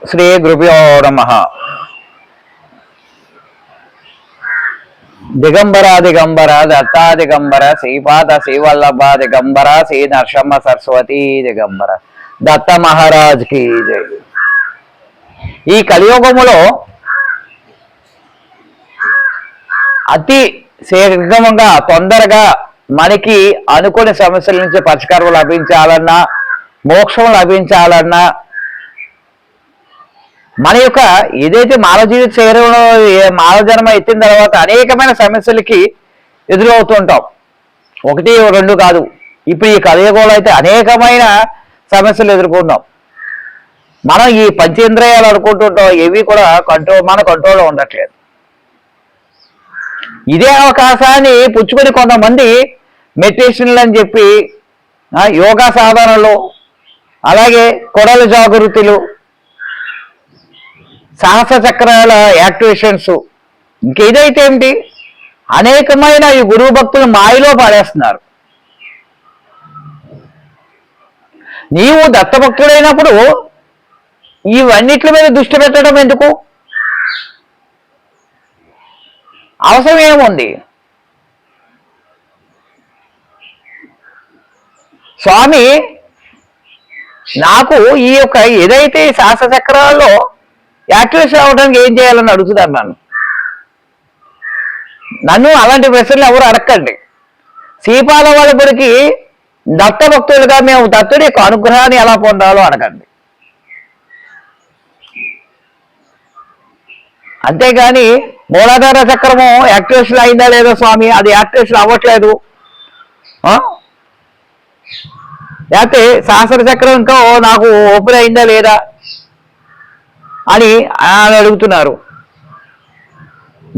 శ్రీ గురుభ్యో నమః. దిగంబర దిగంబర దత్తా దిగంబర శ్రీపాద శ్రీవల్లభ దిగంబర శ్రీ నరసింహ సరస్వతి దిగంబర దత్త మహారాజ్ కి జై. ఈ కలియుగములో అతి శీఘ్రంగా తొందరగా మనకి అనుకునే సమస్యల నుంచి పరిష్కారం లభించాలన్నా, మోక్షం లభించాలన్నా, మన యొక్క ఏదైతే మానవ జీవిత శరీరంలో మానవ జన్మ ఎత్తిన తర్వాత అనేకమైన సమస్యలకి ఎదురవుతుంటాం. ఒకటి రెండు కాదు, ఇప్పుడు ఈ కలియుగంలో అయితే అనేకమైన సమస్యలు ఎదుర్కొంటాం. మనం ఈ పంచేంద్రియాలు అనుకుంటుంటాం, ఏవి కూడా మన కంట్రోల్లో ఉండట్లేదు. ఇదే అవకాశాన్ని పుచ్చుకొని కొంతమంది మెడిటేషన్లు అని చెప్పి యోగా సాధనలు, అలాగే కొడల జాగృతులు, సాహస చక్రాల యాక్టివేషన్స్, ఇంకేదైతే ఏమిటి అనేకమైన ఈ గురువు భక్తులు మాయలో పాడేస్తున్నారు. నీవు దత్తభక్తుడైనప్పుడు ఇవన్నిటి మీద దృష్టి పెట్టడం ఎందుకు? అవసరం ఏముంది? స్వామి నాకు ఈ యొక్క ఏదైతే శాస్త్ర చక్రాల్లో యాక్టివేషన్ అవ్వడానికి ఏం చేయాలని అడుగుతున్నారు నన్ను అలాంటి ప్రశ్నలు ఎవరు అడగండి. శ్రీపాద వాళ్ళకి దత్త భక్తులుగా మేము దత్తుడి యొక్క అనుగ్రహాన్ని ఎలా పొందాలో అడగండి. అంతేగాని మూలాధార చక్రము యాక్టివేషన్ అయిందా లేదా స్వామి, అది యాక్టివేషన్ అవ్వట్లేదు, లేకపోతే శాస్త్ర చక్రం ఇంకా నాకు ఓపెన్ అయిందా లేదా అని అడుగుతున్నారు.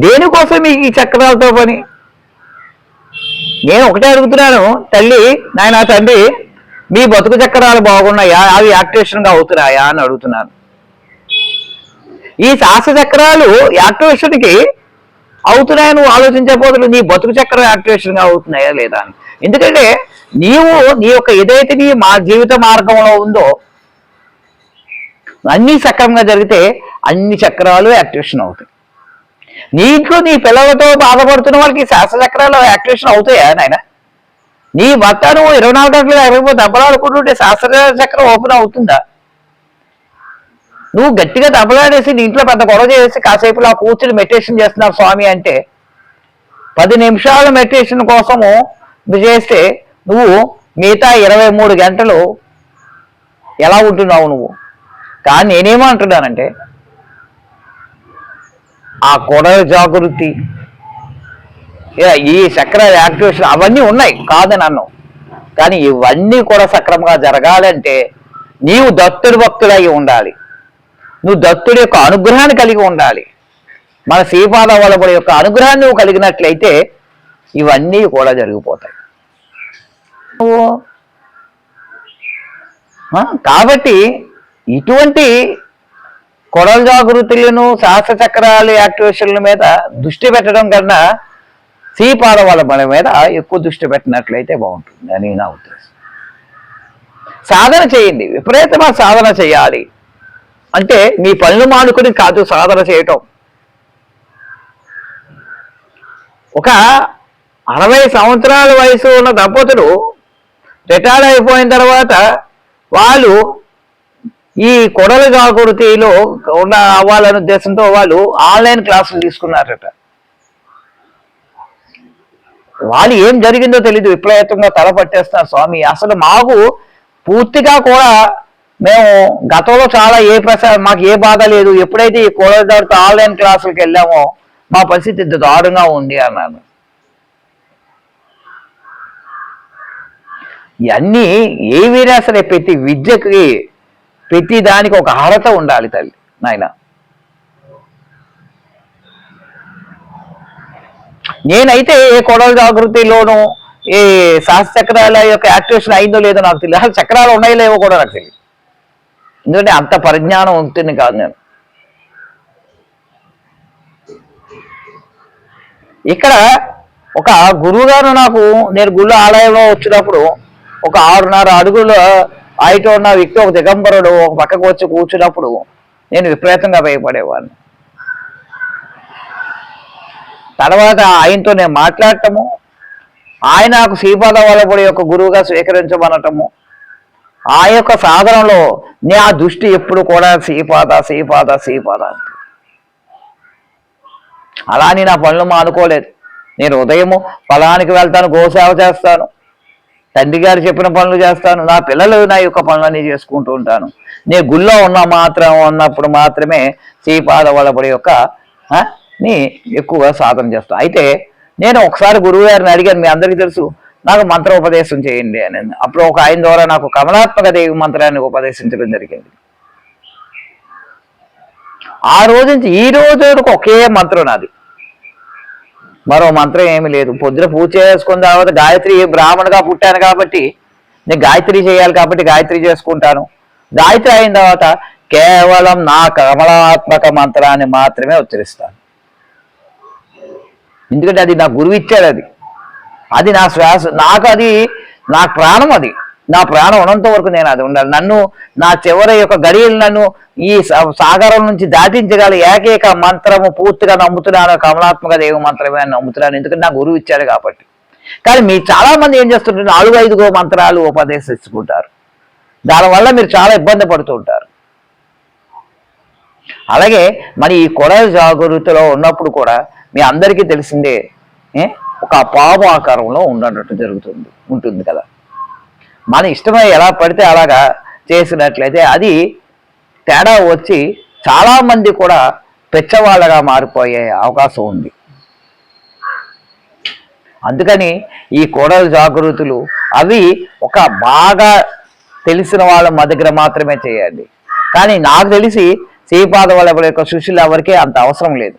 దేనికోసం మీకు ఈ చక్రాలతో పని? నేను ఒకటే అడుగుతున్నాను, తల్లి నాయన తండ్రి మీ బతుకు చక్రాలు బాగున్నాయా, అవి యాక్టివేషన్గా అవుతున్నాయా అని అడుగుతున్నాను. ఈ శాస్త్ర చక్రాలు యాక్టివేషన్కి అవుతున్నాయా నువ్వు ఆలోచించకపోతే నీ బతుకు చక్రం యాక్టివేషన్గా అవుతున్నాయా లేదా అని. ఎందుకంటే నీవు నీ యొక్క ఏదైతే నీ మా జీవిత మార్గంలో ఉందో అన్ని సక్రమంగా జరిగితే అన్ని చక్రాలు యాక్టివేషన్ అవుతాయి. నీ ఇంట్లో నీ పిల్లలతో బాధపడుతున్న వాళ్ళకి శాస్త్ర చక్రాలు యాక్టివేషన్ అవుతాయా నాయన? నీ భర్త నువ్వు 24 గంటలు 20 దెబ్బలాడుకుంటుంటే శాస్త్ర చక్రం ఓపెన్ అవుతుందా? నువ్వు గట్టిగా దెబ్బలాడేసి నీ ఇంట్లో పెద్ద గొడవ చేసి కాసేపు ఆ కూర్చుని మెడిటేషన్ చేస్తున్నారు స్వామి అంటే 10 నిమిషాల మెడిటేషన్ కోసము చేస్తే నువ్వు మిగతా 23 గంటలు ఎలా ఉంటున్నావు నువ్వు? కానీ నేనేమంటున్నానంటే ఆ కొడల జాగృతి, ఈ చక్ర యాక్టివేషన్ అవన్నీ ఉన్నాయి కాదని అన్నావు, కానీ ఇవన్నీ కూడా సక్రమంగా జరగాలంటే నీవు దత్తుడి భక్తుడై ఉండాలి. నువ్వు దత్తుడి యొక్క అనుగ్రహాన్ని కలిగి ఉండాలి. మన శ్రీపాద వల్లభుడి యొక్క అనుగ్రహాన్ని నువ్వు కలిగినట్లయితే ఇవన్నీ కూడా జరిగిపోతాయి. కాబట్టి ఇటువంటి కొడల జాగృతులను శాస్త్ర చక్రాల యాక్టివేషన్ల మీద దృష్టి పెట్టడం కన్నా శ్రీపాద వల్లభుడి మీద ఎక్కువ దృష్టి పెట్టినట్లయితే బాగుంటుంది అని నా ఉద్దేశం. సాధన చేయండి, విపరీతమైన సాధన చేయాలి. అంటే మీ పనులు మానుకుని కాదు సాధన చేయటం. ఒక 60 సంవత్సరాల వయసు ఉన్న దంపతులు రిటైర్ అయిపోయిన తర్వాత వాళ్ళు ఈ కొడల జాగృతిలో ఉన్న అవ్వాలనే ఉద్దేశంతో వాళ్ళు ఆన్లైన్ క్లాసులు తీసుకున్నారట. వాళ్ళు ఏం జరిగిందో తెలీదు, విపరీతంగా తలపట్టేస్తున్నారు స్వామి. అసలు మాకు పూర్తిగా కూడా మేము గతంలో చాలా మాకు ఏ బాధ లేదు, ఎప్పుడైతే ఈ కొడల జాగృతి ఆన్లైన్ క్లాసులకు వెళ్ళామో మా పరిస్థితి ఇంత దారుణంగా ఉంది అన్నాను. ఇవన్నీ ఏవైనా సరే ప్రతి విద్యకి ప్రతి దానికి ఒక అర్హత ఉండాలి తల్లి నాయన. నేనైతే ఏ కొడల జాగృతిలోనూ ఏ శాస్త్ర చక్రాల యొక్క యాక్టివేషన్ అయిందో లేదో నాకు తెలియదు. అసలు చక్రాలు ఉన్నాయో లేవో కూడా నాకు తెలియదు, ఎందుకంటే అంత పరిజ్ఞానం ఉంటుంది కాదు నేను. ఇక్కడ ఒక గురువు గారు నేను గుళ్ళ ఆలయంలో వచ్చినప్పుడు ఒక 6.5 అడుగుల హైట్ ఉన్న వ్యక్తి, ఒక దిగంబరుడు ఒక పక్కకు వచ్చి కూర్చున్నప్పుడు నేను విపరీతంగా భయపడేవాడిని. తర్వాత ఆయనతో నేను మాట్లాడటము, ఆయన నాకు శ్రీపాద వల్లభుడి యొక్క గురువుగా స్వీకరించమనటము, ఆ యొక్క సాధనలో నా దృష్టి ఎప్పుడు కూడా శ్రీపాద శ్రీపాద శ్రీపాద. అలా అని నా పనులు మానుకోలేదు. నేను ఉదయము పొలానికి వెళ్తాను, గోసేవ చేస్తాను, తండ్రి గారు చెప్పిన పనులు చేస్తాను, నా పిల్లలు నా యొక్క పనులన్నీ చేసుకుంటూ ఉంటాను. నేను గుళ్ళో ఉన్నప్పుడు మాత్రమే శ్రీపాద వల్లభుడి యొక్క ని ఎక్కువగా సాధన చేస్తాను. అయితే నేను ఒకసారి గురువు గారిని అడిగాను, మీ అందరికీ తెలుసు, నాకు మంత్రోపదేశం చేయండి అని. అప్పుడు ఒక ఆయన ద్వారా నాకు కమలాత్మక దేవి మంత్రాన్ని ఉపదేశించడం జరిగింది. ఆ రోజు నుంచి ఈ రోజు వరకు ఒకే మంత్రం నాది, మరో మంత్రం ఏమి లేదు. పొద్దున పూజ చేసుకున్న తర్వాత గాయత్రి, బ్రాహ్మణుగా పుట్టాను కాబట్టి నేను గాయత్రి చేయాలి కాబట్టి గాయత్రి చేసుకుంటాను. గాయత్రి అయిన తర్వాత కేవలం నా కమలాత్మక మంత్రాన్ని మాత్రమే ఉచ్చరిస్తాను. ఎందుకంటే అది నా గురువు ఇచ్చాడు, అది నా శ్వాస, నా ప్రాణం, అది నా ప్రాణం ఉన్నంత వరకు నేను అది ఉండాలి. నన్ను నా చివరి యొక్క గడియలు నన్ను ఈ సాగరం నుంచి దాటించగల ఏకైక మంత్రము పూర్తిగా నమ్ముతున్నాను, కమలాత్మక దేవి మంత్రమే అని నమ్ముతున్నాను. ఎందుకంటే నా గురువు ఇచ్చాడు కాబట్టి. కానీ మీరు చాలా మంది ఏం చేస్తుంటారు, 4-5 మంత్రాలు ఉపదేశించుకుంటారు. దానివల్ల మీరు చాలా ఇబ్బంది పడుతూ ఉంటారు. అలాగే మరి ఈ కొడల జాగృతిలో ఉన్నప్పుడు కూడా మీ అందరికీ తెలిసిందే, ఒక పాము ఆకారంలో ఉండటట్టు ఉంటుంది కదా. మన ఇష్టమై ఎలా పడితే అలాగా చేసినట్లయితే అది తేడా వచ్చి చాలామంది కూడా పెచ్చవాళ్ళగా మారిపోయే అవకాశం ఉంది. అందుకని ఈ కోడల జాగృతులు అవి ఒక బాగా తెలిసిన వాళ్ళ మా దగ్గర మాత్రమే చేయాలి. కానీ నాకు తెలిసి శ్రీపాద వల్లభుడి యొక్క శిష్యులు ఎవరికీ అంత అవసరం లేదు.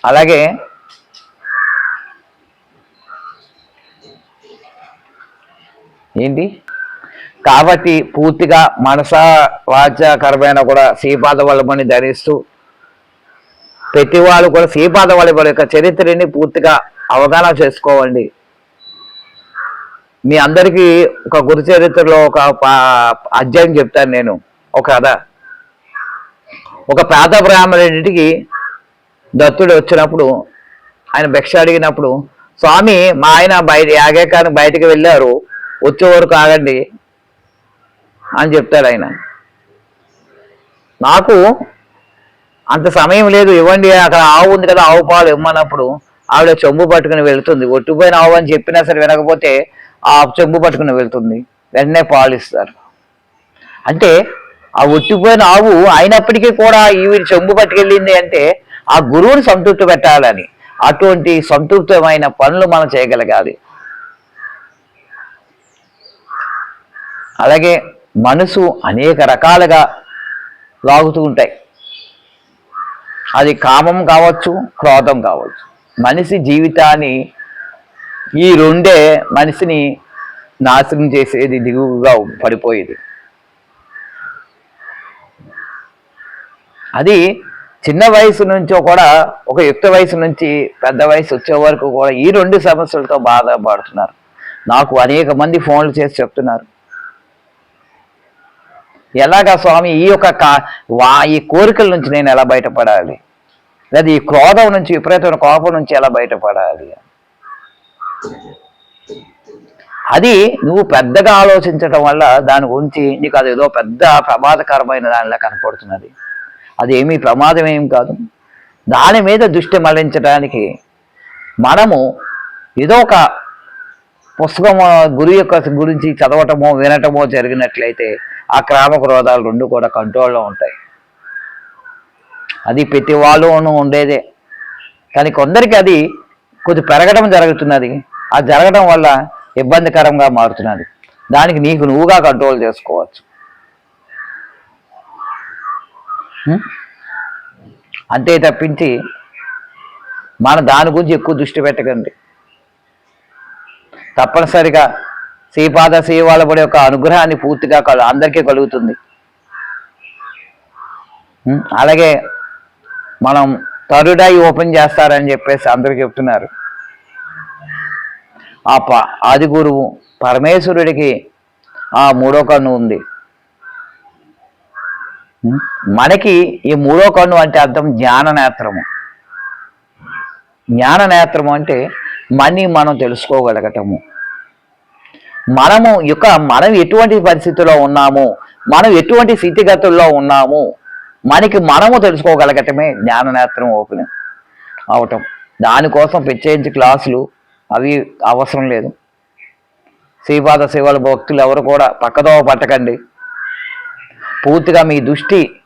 అలాగే ఏంటి కాబట్టి పూర్తిగా మనస వాచ్యకరమైన కూడా శ్రీపాద వల్లభుని ధరిస్తూ ప్రతి వాళ్ళు కూడా శ్రీపాద వల్లభుడి యొక్క చరిత్రని పూర్తిగా అవగాహన చేసుకోవండి. మీ అందరికీ ఒక గురు చరిత్రలో ఒక అధ్యాయం చెప్తాను నేను. ఒక కథ, ఒక పేద బ్రాహ్మణుడికి దత్తుడు వచ్చినప్పుడు ఆయన భిక్ష అడిగినప్పుడు, స్వామి మా ఆయన యాగేకానికి బయటికి వెళ్ళారు, వచ్చే వరకు ఆగండి అని చెప్తాడు ఆయన. నాకు అంత సమయం లేదు, ఇవ్వండి, అక్కడ ఆవు ఉంది కదా, ఆవు పాలు ఇవ్వమన్నప్పుడు ఆవిడ చెంబు పట్టుకుని వెళ్తుంది. ఒట్టిపోయిన ఆవు అని చెప్పినా సరే వినకపోతే ఆ చెంబు పట్టుకుని వెళ్తుంది, వెంటనే పాలు ఇస్తారు. అంటే ఆ ఒట్టిపోయిన ఆవు అయినప్పటికీ కూడా ఈవిడ చెంబు పట్టుకెళ్ళింది అంటే ఆ గురువుని సంతృప్తి పెట్టాలని. అటువంటి సంతృప్తమైన పనులు మనం చేయగలగాలి. అలాగే మనసు అనేక రకాలుగా లాగుతూ ఉంటాయి. అది కామం కావచ్చు, క్రోధం కావచ్చు. మనిషి జీవితాన్ని ఈ రెండే మనిషిని నాశనం చేసేది, దిగువగా పడిపోయేది. అది చిన్న వయసు నుంచో కూడా, ఒక యుక్త వయసు నుంచి పెద్ద వయసు వచ్చే వరకు కూడా ఈ 2 సమస్యలతో బాధపడుతున్నారు. నాకు అనేక మంది ఫోన్లు చేసి చెప్తున్నారు, ఎలాగా స్వామి ఈ కోరికల నుంచి నేను ఎలా బయటపడాలి, లేదా ఈ క్రోధం నుంచి, విపరీతమైన కోపం నుంచి ఎలా బయటపడాలి. అది నువ్వు పెద్దగా ఆలోచించడం వల్ల దాని గురించి నీకు అదేదో పెద్ద ప్రమాదకరమైన దానిలా కనపడుతున్నది. అది ఏమీ ప్రమాదం ఏం కాదు. దాని మీద దృష్టి మళ్లించడానికి మనము ఏదో ఒక పుస్తకం గురువు యొక్క గురించి చదవటమో వినటమో జరిగినట్లయితే ఆ క్రామ క్రోధాలు 2 కూడా కంట్రోల్లో ఉంటాయి. అది ప్రతి వాళ్ళను ఉండేదే. కానీ కొందరికి అది కొద్ది పెరగడం జరుగుతున్నది. ఆ జరగడం వల్ల ఇబ్బందికరంగా మారుతున్నది. దానికి నీకు నువ్వుగా కంట్రోల్ చేసుకోవచ్చు. అంతే తప్పించి మన దాని గురించి ఎక్కువ దృష్టి పెట్టకండి. తప్పనిసరిగా శ్రీపాద శ్రీవల్లభుడి యొక్క అనుగ్రహాన్ని పూర్తిగా అందరికీ కలుగుతుంది. అలాగే మనం థర్డ్ ఐ ఓపెన్ చేస్తారని చెప్పేసి అందరూ చెప్తున్నారు. ఆది గురువు పరమేశ్వరుడికి ఆ మూడో కన్ను ఉంది. మనకి ఈ మూడో కన్ను అంటే అర్థం జ్ఞాన నేత్రము. జ్ఞాన నేత్రము అంటే మనం తెలుసుకోగలగటము. మనం ఎటువంటి పరిస్థితిలో ఉన్నాము, మనం ఎటువంటి స్థితిగతుల్లో ఉన్నాము, మనము తెలుసుకోగలగటమే జ్ఞాననేత్రం ఓపెన్ అవటం. దానికోసం ప్రత్యేకించి క్లాసులు అవి అవసరం లేదు. శ్రీపాద శివుల భక్తులు ఎవరు కూడా పక్కదోవ పట్టకండి. పూర్తిగా మీ దృష్టి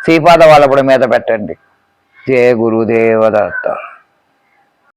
శ్రీపాద వాళ్ళ మీద పెట్టండి. జయ గురుదేవదత్త.